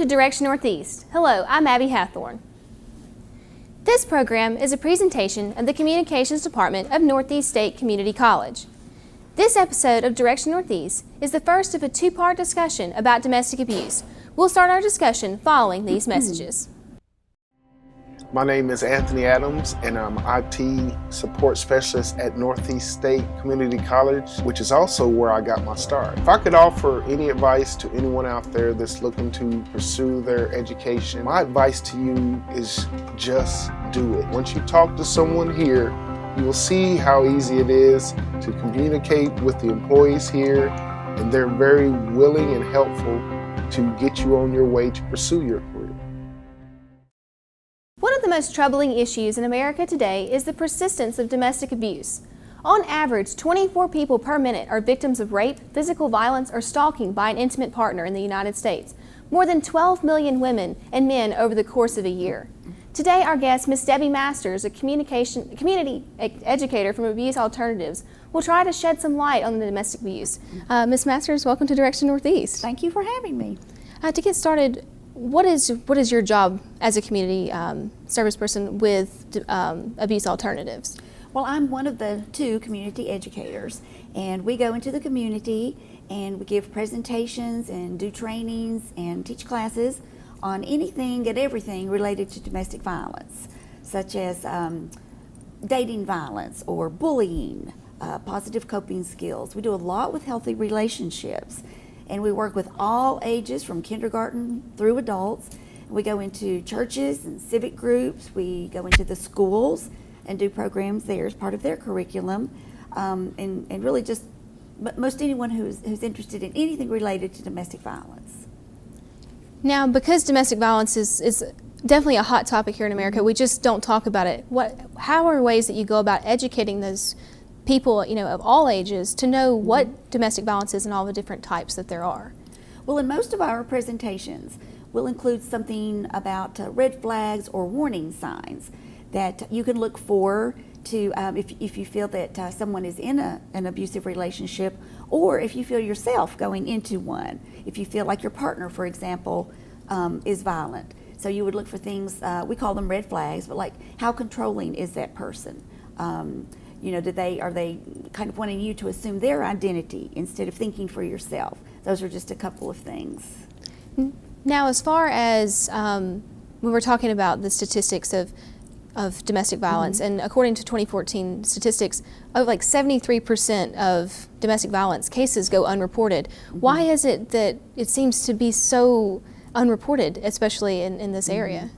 to Direction Northeast. Hello, I'm Abby Hathorn. This program is a presentation of the Communications Department of Northeast State Community College. This episode of Direction Northeast is the first of a two-part discussion about domestic abuse. We'll start our discussion following these messages. My name is Anthony Adams, and I'm IT support specialist at Northeast State Community College, which is also where I got my start. If I could offer any advice to anyone out there that's looking to pursue their education, my advice to you is just do it. Once you talk to someone here, you will see how easy it is to communicate with the employees here, and they're very willing and helpful to get you on your way to pursue your career. One of the most troubling issues in America today is the persistence of domestic abuse. On average, 24 people per minute are victims of rape, physical violence, or stalking by an intimate partner in the United States. More than 12 million women and men over the course of a year. Today, our guest, Ms. Debbie Masters, a community educator from Abuse Alternatives, will try to shed some light on the domestic abuse. Ms. Masters, welcome to Direction Northeast. Thank you for having me. To get started, what is your job as a community service person with Abuse Alternatives? Well, I'm one of the two community educators, and we go into the community and we give presentations and do trainings and teach classes on anything and everything related to domestic violence, such as dating violence or bullying, positive coping skills. We do a lot with healthy relationships. And we work with all ages from kindergarten through adults. We go into churches and civic groups. We go into the schools and do programs there as part of their curriculum. And really just most anyone who's interested in anything related to domestic violence. Now, because domestic violence is definitely a hot topic here in America, we just don't talk about it. How are ways that you go about educating those people, of all ages to know what domestic violence is and all the different types that there are? Well, in most of our presentations, we'll include something about red flags or warning signs that you can look for to if you feel that someone is in an abusive relationship, or if you feel yourself going into one, if you feel like your partner, for example, is violent. So you would look for things, we call them red flags, but like how controlling is that person? Are they kind of wanting you to assume their identity instead of thinking for yourself? Those are just a couple of things. Now, as far as when we're talking about the statistics of domestic violence, and according to 2014 statistics, like 73% of domestic violence cases go unreported. Why is it that it seems to be so unreported, especially in this area?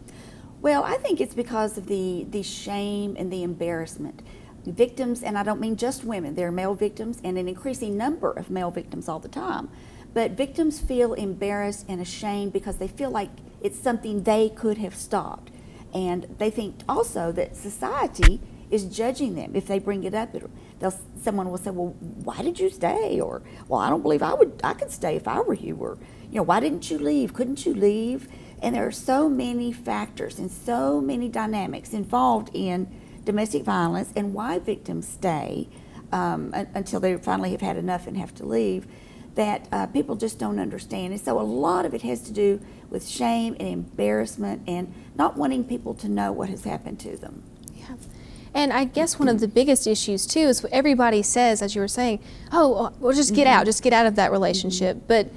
Well, I think it's because of the shame and the embarrassment. Victims, and I don't mean just women, there are male victims and an increasing number of male victims all the time, but victims feel embarrassed and ashamed because they feel like it's something they could have stopped. And they think also that society is judging them. If they bring it up, someone will say, well, why did you stay? Or, well, I don't believe I could stay if I were you. Or, why didn't you leave? Couldn't you leave? And there are so many factors and so many dynamics involved in domestic violence and why victims stay until they finally have had enough and have to leave, that people just don't understand. And so a lot of it has to do with shame and embarrassment and not wanting people to know what has happened to them. Yeah. And I guess one of the biggest issues too is everybody says, as you were saying, oh, well, just get out of that relationship. But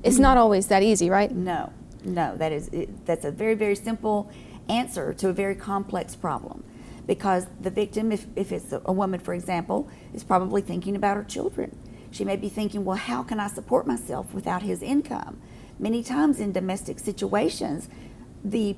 it's not always that easy, right? No, that's a very, very simple answer to a very complex problem. Because the victim, if it's a woman, for example, is probably thinking about her children. She may be thinking, well, how can I support myself without his income? Many times in domestic situations, the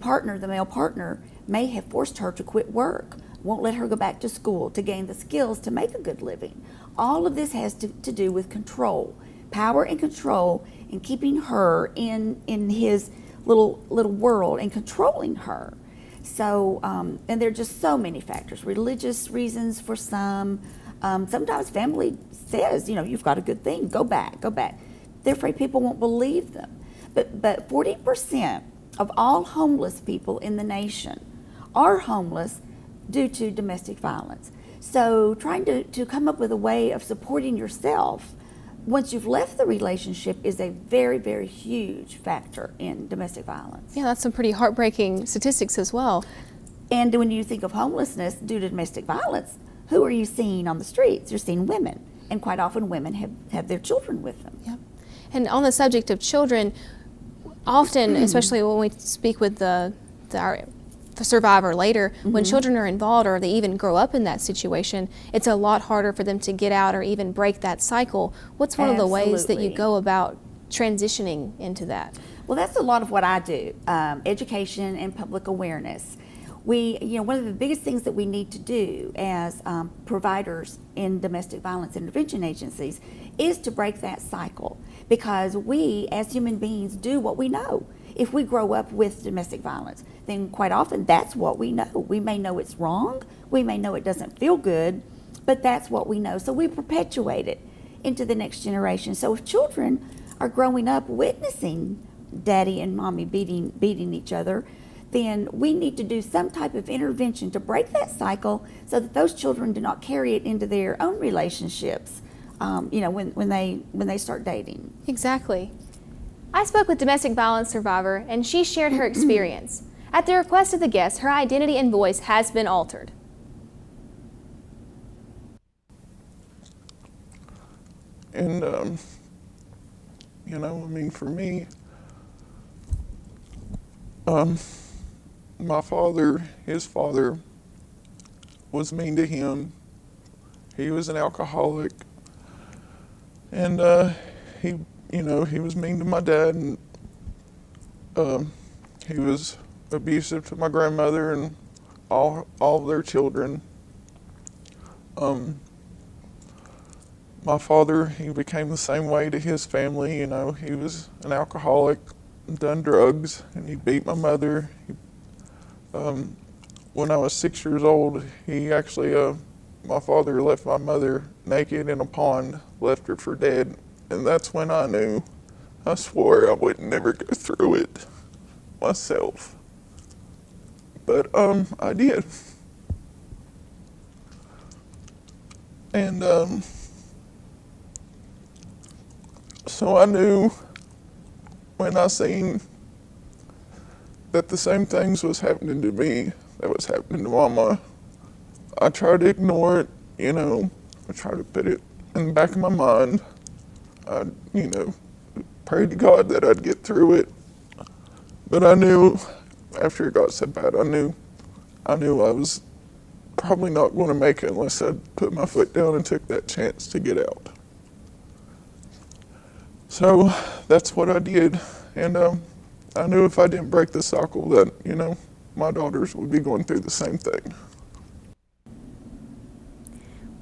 male partner, may have forced her to quit work, won't let her go back to school to gain the skills to make a good living. All of this has to do with control, power and control, and keeping her in his little world and controlling her. So, and there are just so many factors, religious reasons for some. Sometimes family says, you've got a good thing, go back. They're afraid people won't believe them. But 40% of all homeless people in the nation are homeless due to domestic violence. So trying to come up with a way of supporting yourself once you've left the relationship is a very, very huge factor in domestic violence. Yeah, that's some pretty heartbreaking statistics as well. And when you think of homelessness due to domestic violence, who are you seeing on the streets? You're seeing women, and quite often women have their children with them. Yep. And on the subject of children, often, especially when we speak with the survivor later, when children are involved or they even grow up in that situation, it's a lot harder for them to get out or even break that cycle. What's one of the ways that you go about transitioning into that? Well, that's a lot of what I do, education and public awareness. One of the biggest things that we need to do as providers in domestic violence intervention agencies is to break that cycle, because we as human beings do what we know. If we grow up with domestic violence, then quite often that's what we know. We may know it's wrong, we may know it doesn't feel good, but that's what we know. So we perpetuate it into the next generation. So if children are growing up witnessing daddy and mommy beating each other, then we need to do some type of intervention to break that cycle so that those children do not carry it into their own relationships, when they start dating. Exactly. I spoke with domestic violence survivor, and she shared her experience. At the request of the guest, her identity and voice has been altered. And, for me, his father was mean to him. He was an alcoholic, and he was mean to my dad, and he was abusive to my grandmother and all their children. My father, he became the same way to his family. He was an alcoholic, done drugs, and he beat my mother. When I was 6 years old, he actually, my father left my mother naked in a pond, left her for dead, and that's when I knew. I swore I would never go through it myself, but I did. And so I knew when I seen that the same things was happening to me that was happening to Mama. I tried to ignore it, I tried to put it in the back of my mind. I, prayed to God that I'd get through it. But I knew after it got so bad, I knew I was probably not going to make it unless I put my foot down and took that chance to get out. So that's what I did. And I knew if I didn't break the cycle that, my daughters would be going through the same thing.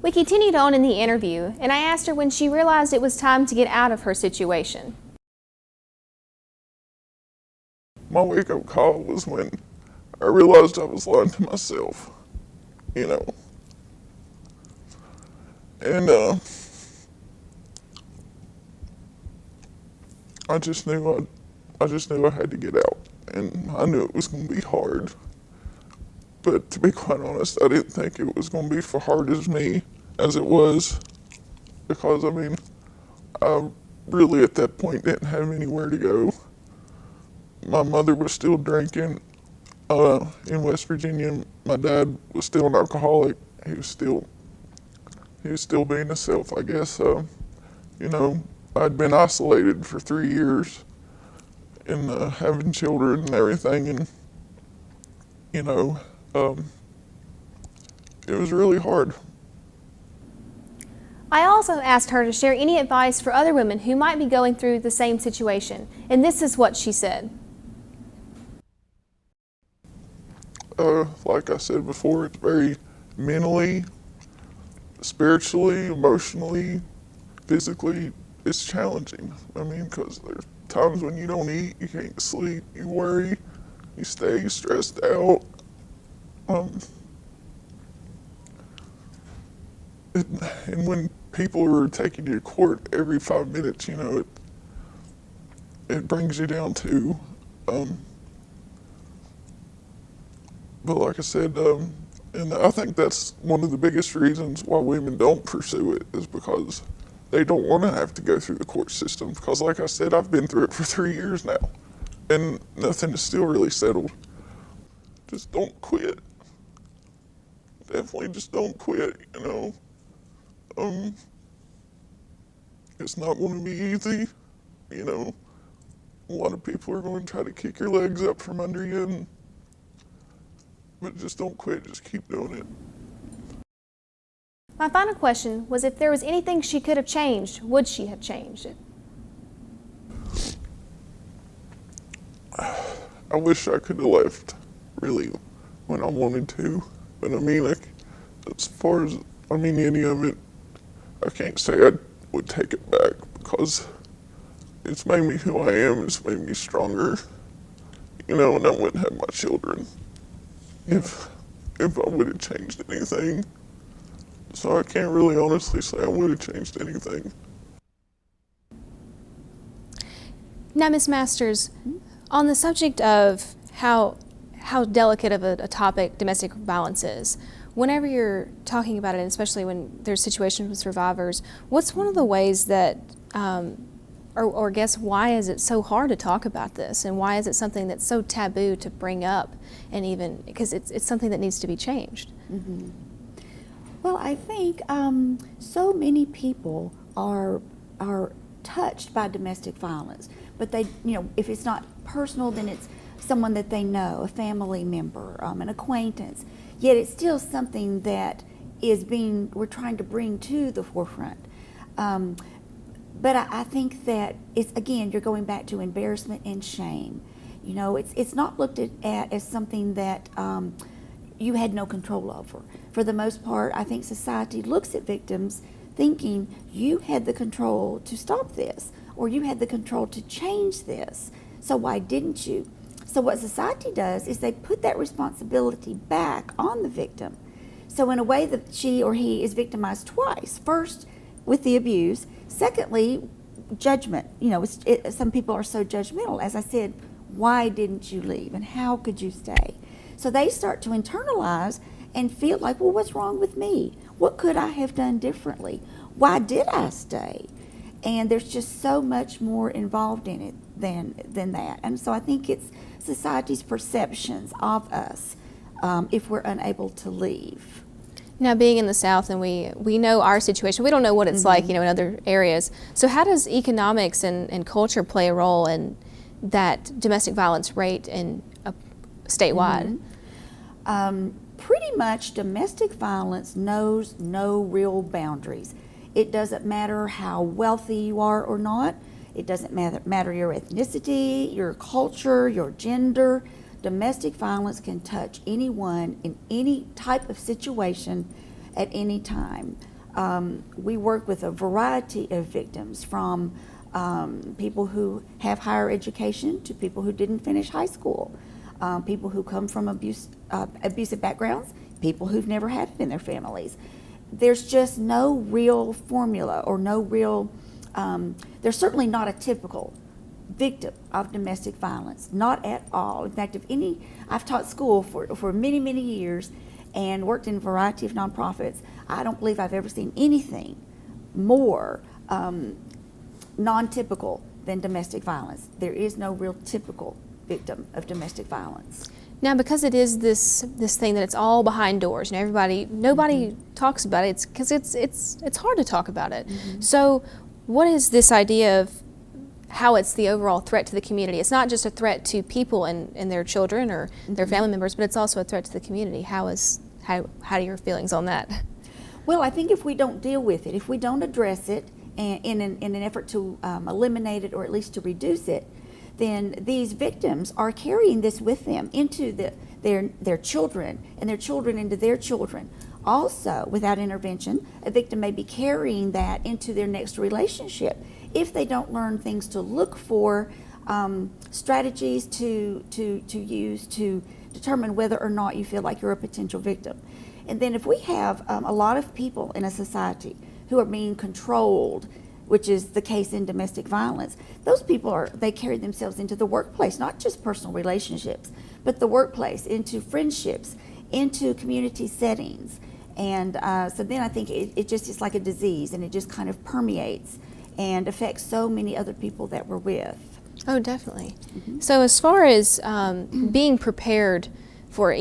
We continued on in the interview, and I asked her when she realized it was time to get out of her situation. My wake-up call was when I realized I was lying to myself, And I just knew I had to get out, and I knew it was going to be hard. But to be quite honest, I didn't think it was going to be as hard as it was, because I really at that point didn't have anywhere to go. My mother was still drinking in West Virginia. My dad was still an alcoholic. He was still being himself, I guess. I'd been isolated for 3 years and having children and everything, and it was really hard. I also asked her to share any advice for other women who might be going through the same situation, and this is what she said. Like I said before, it's very mentally, spiritually, emotionally, physically, it's challenging. Because there's times when you don't eat, you can't sleep, you worry, you stay stressed out. And when people are taking you to court every 5 minutes, it brings you down too. But like I said, and I think that's one of the biggest reasons why women don't pursue it, is because they don't want to have to go through the court system because, like I said, I've been through it for 3 years now, and nothing is still really settled. Just don't quit. Definitely just don't quit, you know. It's not going to be easy, you know. A lot of people are going to try to kick your legs up from under you, but just don't quit, just keep doing it. My final question was, if there was anything she could have changed, would she have changed it? I wish I could have left, really, when I wanted to. But I mean, as far as, any of it, I can't say I would take it back because it's made me who I am, it's made me stronger, you know, and I wouldn't have my children if I would have changed anything. So I can't really honestly say I would have changed anything. Now, Ms. Masters, on the subject of how delicate of a topic domestic violence is, whenever you're talking about it, and especially when there's situations with survivors, what's one of the ways that, or I guess why is it so hard to talk about this, and why is it something that's so taboo to bring up, and even, because it's something that needs to be changed? Mm-hmm. Well, I think so many people are touched by domestic violence, but they, if it's not personal, then it's someone that they know, a family member, an acquaintance. Yet it's still something that we're trying to bring to the forefront. But I think that again, you're going back to embarrassment and shame. It's not looked at as something that you had no control over. For the most part, I think society looks at victims thinking you had the control to stop this, or you had the control to change this, so why didn't you? So what society does is they put that responsibility back on the victim. So in a way that she or he is victimized twice. First, with the abuse. Secondly, judgment. Some people are so judgmental. As I said, why didn't you leave and how could you stay? So they start to internalize and feel like, well, what's wrong with me? What could I have done differently? Why did I stay? And there's just so much more involved in it than that. And so I think it's society's perceptions of us if we're unable to leave. Now, being in the South, and we know our situation, we don't know what it's like, in other areas. So how does economics and culture play a role in that domestic violence rate statewide? Pretty much domestic violence knows no real boundaries. It doesn't matter how wealthy you are or not. It doesn't matter your ethnicity, your culture, your gender. Domestic violence can touch anyone in any type of situation at any time. We work with a variety of victims, from people who have higher education to people who didn't finish high school, people who come from abusive backgrounds, people who've never had it in their families. There's just no real formula or no real, there's certainly not a typical victim of domestic violence, not at all. In fact, I've taught school for many, many years and worked in a variety of nonprofits. I don't believe I've ever seen anything more non-typical than domestic violence. There is no real typical victim of domestic violence. Now, because it is this thing that it's all behind doors, nobody talks about it. It's because it's hard to talk about it. So, what is this idea of how it's the overall threat to the community? It's not just a threat to people and their children or their family members, but it's also a threat to the community. How are your feelings on that? Well, I think if we don't deal with it, if we don't address it in an effort to eliminate it or at least to reduce it, then these victims are carrying this with them into their children, and their children into their children. Also, without intervention, a victim may be carrying that into their next relationship if they don't learn things to look for, strategies to use to determine whether or not you feel like you're a potential victim. And then if we have a lot of people in a society who are being controlled, which is the case in domestic violence, those people they carry themselves into the workplace, not just personal relationships, but the workplace, into friendships, into community settings. And so then I think it just is like a disease, and it just kind of permeates and affects so many other people that we're with. Oh, definitely. So as far as being prepared for,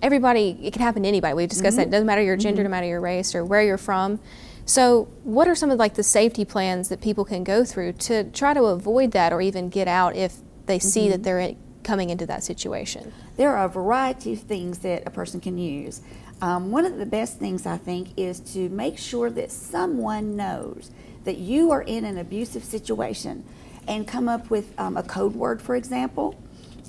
everybody, it can happen to anybody. We've discussed that. It doesn't matter your gender, no matter your race or where you're from. So what are some of the safety plans that people can go through to try to avoid that or even get out if they see that they're coming into that situation? There are a variety of things that a person can use. One of the best things, I think, is to make sure that someone knows that you are in an abusive situation, and come up with a code word, for example.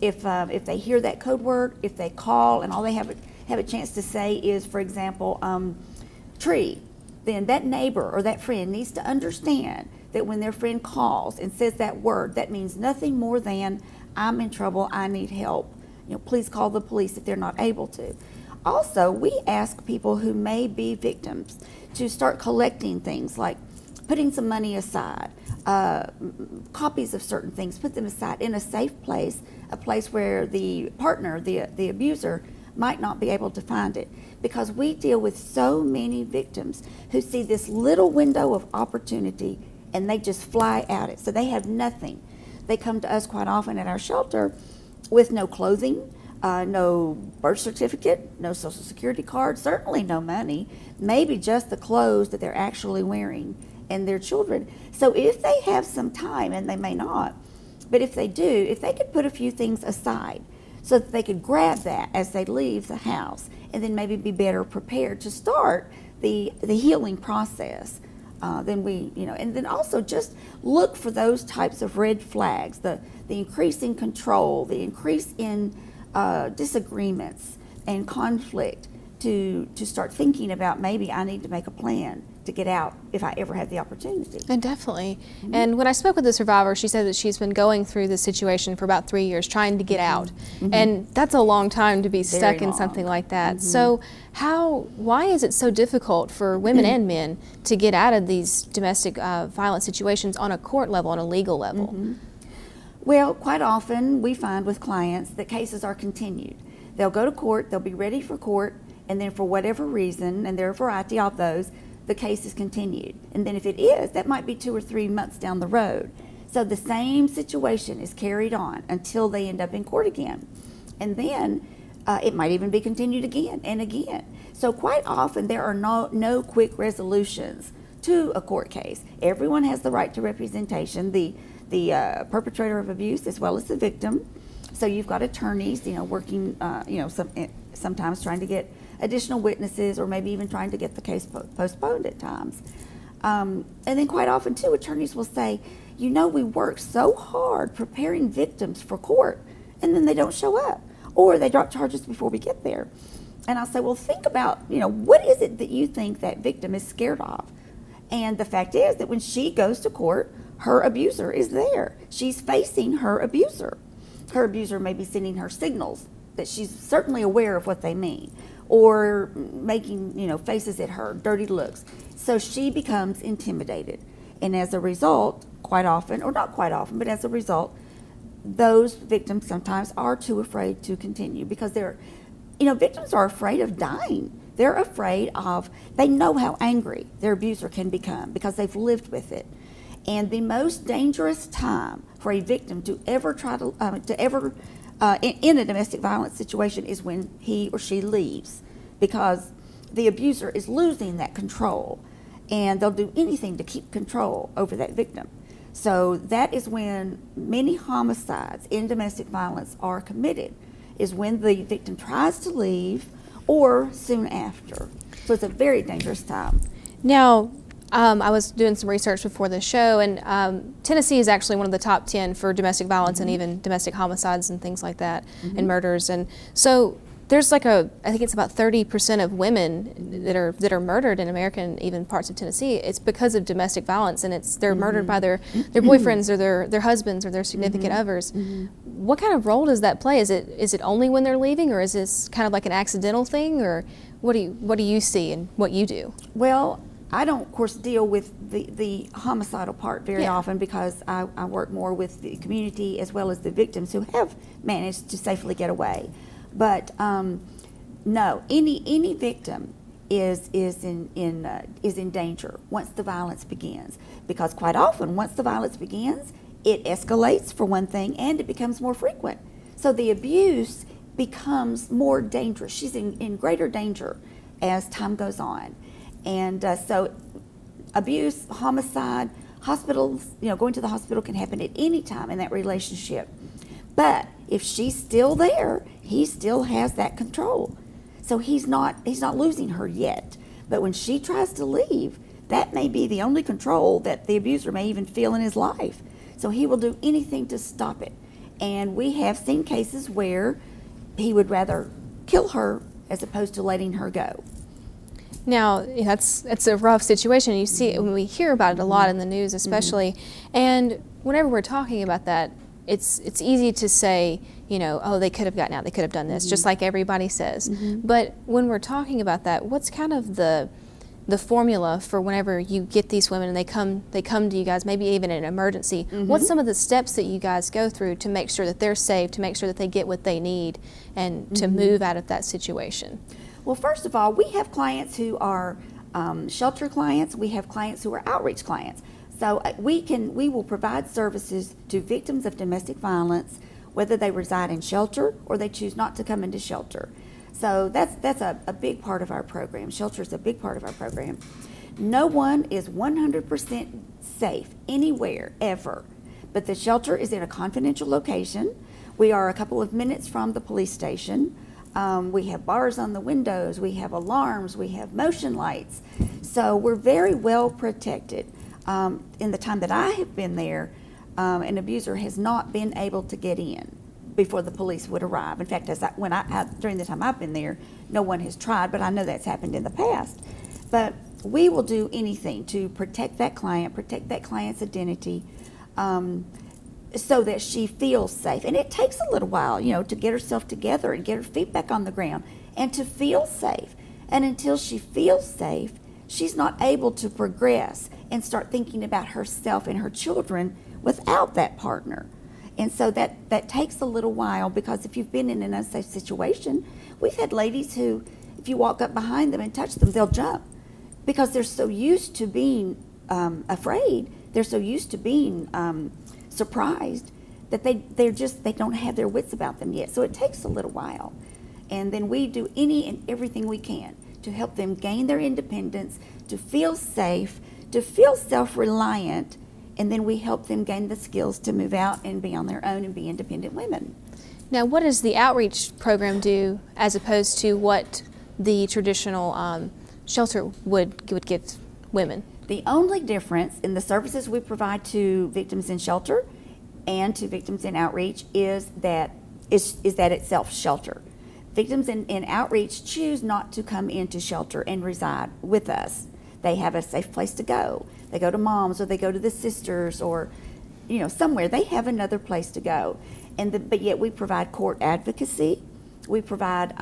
If they hear that code word, if they call and all they have a chance to say is, for example, tree, then that neighbor or that friend needs to understand that when their friend calls and says that word, that means nothing more than, I'm in trouble, I need help. Please call the police if they're not able to. Also, we ask people who may be victims to start collecting things like putting some money aside, copies of certain things, put them aside in a safe place, a place where the partner, the abuser, might not be able to find it. Because we deal with so many victims who see this little window of opportunity and they just fly at it. So they have nothing. They come to us quite often at our shelter with no clothing, no birth certificate, no social security card, certainly no money, maybe just the clothes that they're actually wearing and their children. So if they have some time, and they may not, but if they do, if they could put a few things aside so that they could grab that as they leave the house and then maybe be better prepared to start the healing process, then and then also just look for those types of red flags, the increase in control, the increase in disagreements and conflict, to start thinking about maybe I need to make a plan to get out if I ever have the opportunity. And definitely. And when I spoke with the survivor, she said that she's been going through this situation for about 3 years, trying to get out. And that's a long time to be stuck in something like that. So why is it so difficult for women and men to get out of these domestic violence situations on a court level, on a legal level? Well, quite often we find with clients that cases are continued. They'll go to court, they'll be ready for court, and then for whatever reason, and there are a variety of those, the case is continued. And then if it is, that might be 2 or 3 months down the road. So the same situation is carried on until they end up in court again. And then it might even be continued again and again. So quite often there are no quick resolutions to a court case. Everyone has the right to representation, the perpetrator of abuse as well as the victim. So you've got attorneys, working, sometimes trying to get additional witnesses, or maybe even trying to get the case postponed at times. And then quite often too, attorneys will say, we work so hard preparing victims for court, and then they don't show up, or they drop charges before we get there. And I'll say, well, think about, what is it that you think that victim is scared of? And the fact is that when she goes to court, her abuser is there. She's facing her abuser. Her abuser may be sending her signals that she's certainly aware of what they mean, or making, faces at her, dirty looks. So she becomes intimidated. And as a result, quite often, or not quite often, but as a result, those victims sometimes are too afraid to continue, because victims are afraid of dying. They're afraid they know how angry their abuser can become because they've lived with it. And the most dangerous time for a victim to ever try to in a domestic violence situation is when he or she leaves, because the abuser is losing that control, and they'll do anything to keep control over that victim. So that is when many homicides in domestic violence are committed, is when the victim tries to leave or soon after. So it's a very dangerous time. Now, I was doing some research before the show, and Tennessee is actually one of the top 10 for domestic violence and even domestic homicides and things like that, and murders. And so there's I think it's about 30% of women that are murdered in America and even parts of Tennessee. It's because of domestic violence, and they're murdered by their boyfriends or their husbands or their significant others. What kind of role does that play? Is it only when they're leaving, or is this kind of like an accidental thing, or what do you see and what you do? Well, I don't, of course, deal with the homicidal part very often, because I work more with the community as well as the victims who have managed to safely get away. But no, any victim is in danger once the violence begins, because quite often once the violence begins, it escalates for one thing, and it becomes more frequent. So the abuse becomes more dangerous. She's in greater danger as time goes on. And so abuse, homicide, hospitals, going to the hospital can happen at any time in that relationship. But if she's still there, he still has that control. So he's not losing her yet. But when she tries to leave, that may be the only control that the abuser may even feel in his life. So he will do anything to stop it. And we have seen cases where he would rather kill her as opposed to letting her go. Now, that's a rough situation. You see, when we hear about it a lot in the news, especially, and whenever we're talking about that, it's easy to say, oh, they could have gotten out, they could have done this, just like everybody says. But when we're talking about that, what's kind of the formula for whenever you get these women and they come to you guys, maybe even in an emergency? What's some of the steps that you guys go through to make sure that they're safe, to make sure that they get what they need, and to move out of that situation? Well, first of all, we have clients who are shelter clients. We have clients who are outreach clients. So we will provide services to victims of domestic violence, whether they reside in shelter or they choose not to come into shelter. So that's a big part of our program. Shelter is a big part of our program. No one is 100% safe anywhere, ever. But the shelter is in a confidential location. We are a couple of minutes from the police station. We have bars on the windows, we have alarms, we have motion lights. So we're very well protected. In the time that I have been there, an abuser has not been able to get in before the police would arrive. In fact, during the time I've been there, no one has tried, but I know that's happened in the past. But we will do anything to protect that client's identity, so that she feels safe. And it takes a little while, to get herself together and get her feet back on the ground and to feel safe. And until she feels safe, she's not able to progress and start thinking about herself and her children without that partner. And so that takes a little while, because if you've been in an unsafe situation, we've had ladies who, if you walk up behind them and touch them, they'll jump, because they're so used to being afraid, they're so used to being surprised, that they don't have their wits about them yet. So it takes a little while. And then we do any and everything we can to help them gain their independence, to feel safe, to feel self-reliant, and then we help them gain the skills to move out and be on their own and be independent women. Now, what does the outreach program do as opposed to what the traditional shelter would give women? The only difference in the services we provide to victims in shelter and to victims in outreach is that it's self-shelter. Victims in outreach choose not to come into shelter and reside with us. They have a safe place to go. They go to mom's, or they go to the sisters, or somewhere. They have another place to go. But yet we provide court advocacy. We provide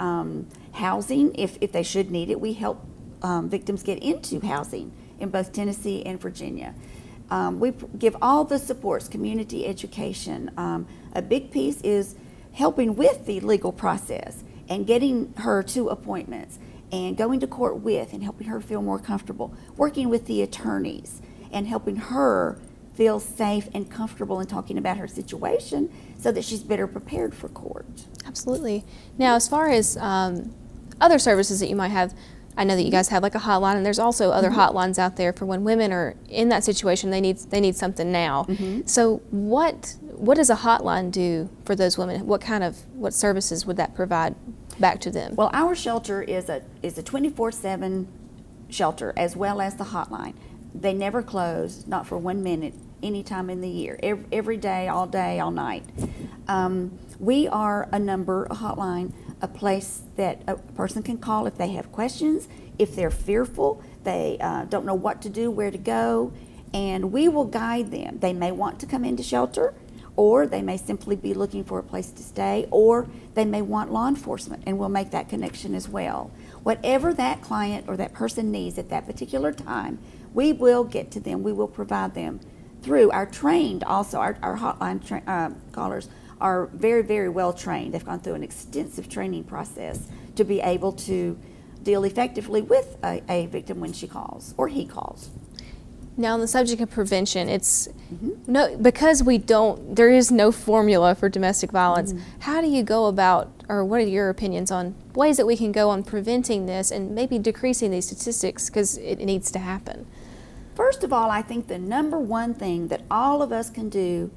housing if they should need it. We help victims get into housing in both Tennessee and Virginia. We give all the supports, community education. A big piece is helping with the legal process and getting her to appointments and going to court with, and helping her feel more comfortable, working with the attorneys and helping her feel safe and comfortable in talking about her situation so that she's better prepared for court. Absolutely. Now, as far as other services that you might have, I know that you guys have like a hotline, and there's also other hotlines out there for when women are in that situation, they need something now. So what does a hotline do for those women? What services would that provide back to them? Well, our shelter is a 24/7 shelter, as well as the hotline. They never close, not for 1 minute, any time in the year, every day, all night. We are a hotline, a place that a person can call if they have questions, if they're fearful, they don't know what to do, where to go, and we will guide them. They may want to come into shelter, or they may simply be looking for a place to stay, or they may want law enforcement, and we'll make that connection as well. Whatever that client or that person needs at that particular time, we will get to them. We will provide them through our trained, also our hotline callers are very, very well trained. They've gone through an extensive training process to be able to deal effectively with a victim when she calls or he calls. Now, on the subject of prevention, it's no, because there is no formula for domestic violence. How do you go about, or what are your opinions on ways that we can go on preventing this and maybe decreasing these statistics, because it needs to happen? First of all, I think the number one thing that all of us can do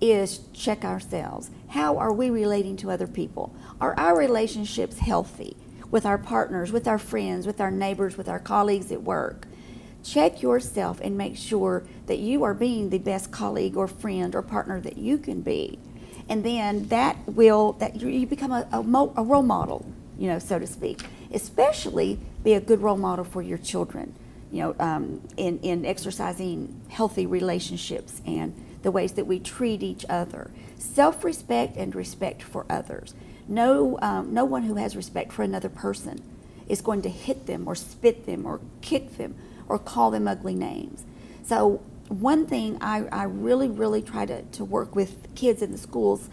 is check ourselves. How are we relating to other people? Are our relationships healthy with our partners, with our friends, with our neighbors, with our colleagues at work? Check yourself and make sure that you are being the best colleague or friend or partner that you can be. And then you become a role model, so to speak. Especially be a good role model for your children, in exercising healthy relationships and the ways that we treat each other. Self-respect and respect for others. No one who has respect for another person is going to hit them or spit them or kick them or call them ugly names. So one thing I really, really try to work with kids in the schools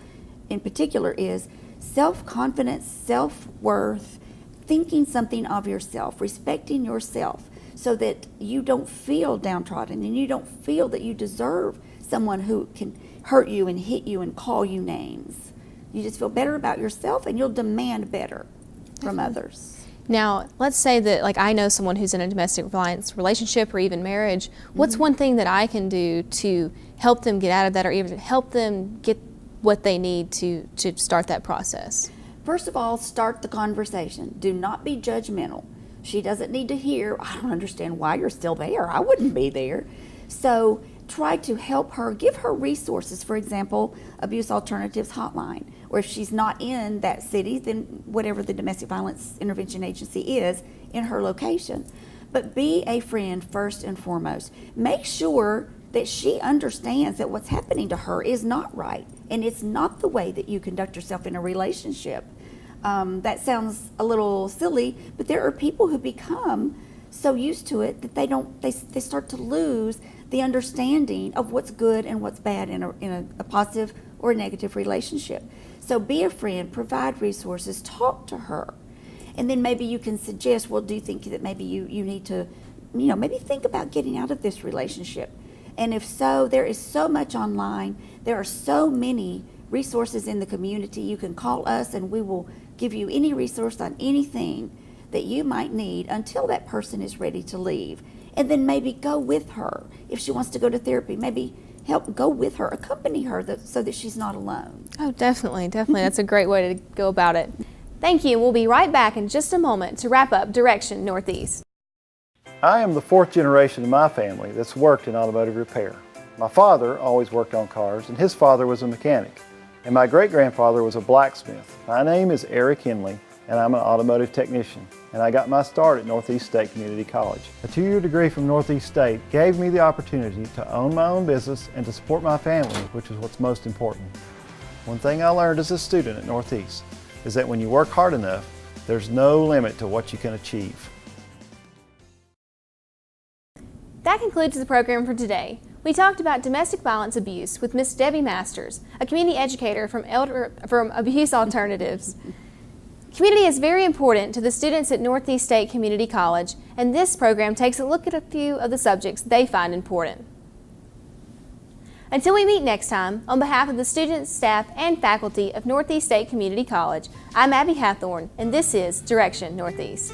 in particular is self-confidence, self-worth, thinking something of yourself, respecting yourself so that you don't feel downtrodden and you don't feel that you deserve someone who can hurt you and hit you and call you names. You just feel better about yourself and you'll demand better from others. Now, let's say that, like, I know someone who's in a domestic violence relationship or even marriage. What's one thing that I can do to help them get out of that, or even help them get what they need to start that process? First of all, start the conversation. Do not be judgmental. She doesn't need to hear, I don't understand why you're still there. I wouldn't be there. So try to help her, give her resources. For example, Abuse Alternatives Hotline. Or if she's not in that city, then whatever the domestic violence intervention agency is in her location. But be a friend first and foremost. Make sure that she understands that what's happening to her is not right. And it's not the way that you conduct yourself in a relationship. That sounds a little silly, but there are people who become so used to it that they start to lose the understanding of what's good and what's bad in a positive or a negative relationship. So be a friend, provide resources, talk to her. And then maybe you can suggest, well, do you think that maybe you need to, maybe think about getting out of this relationship? And if so, there is so much online. There are so many resources in the community. You can call us and we will give you any resource on anything that you might need until that person is ready to leave. And then maybe go with her. If she wants to go to therapy, maybe help go with her, accompany her so that she's not alone. Oh, definitely. That's a great way to go about it. Thank you. We'll be right back in just a moment to wrap up Direction Northeast. I am the fourth generation of my family that's worked in automotive repair. My father always worked on cars, and his father was a mechanic. And my great-grandfather was a blacksmith. My name is Eric Henley, and I'm an automotive technician. And I got my start at Northeast State Community College. A 2-year degree from Northeast State gave me the opportunity to own my own business and to support my family, which is what's most important. One thing I learned as a student at Northeast is that when you work hard enough, there's no limit to what you can achieve. That concludes the program for today. We talked about domestic violence abuse with Miss Debbie Masters, a community educator from Abuse Alternatives. Community is very important to the students at Northeast State Community College, and this program takes a look at a few of the subjects they find important. Until we meet next time, on behalf of the students, staff, and faculty of Northeast State Community College, I'm Abby Hathorn, and this is Direction Northeast.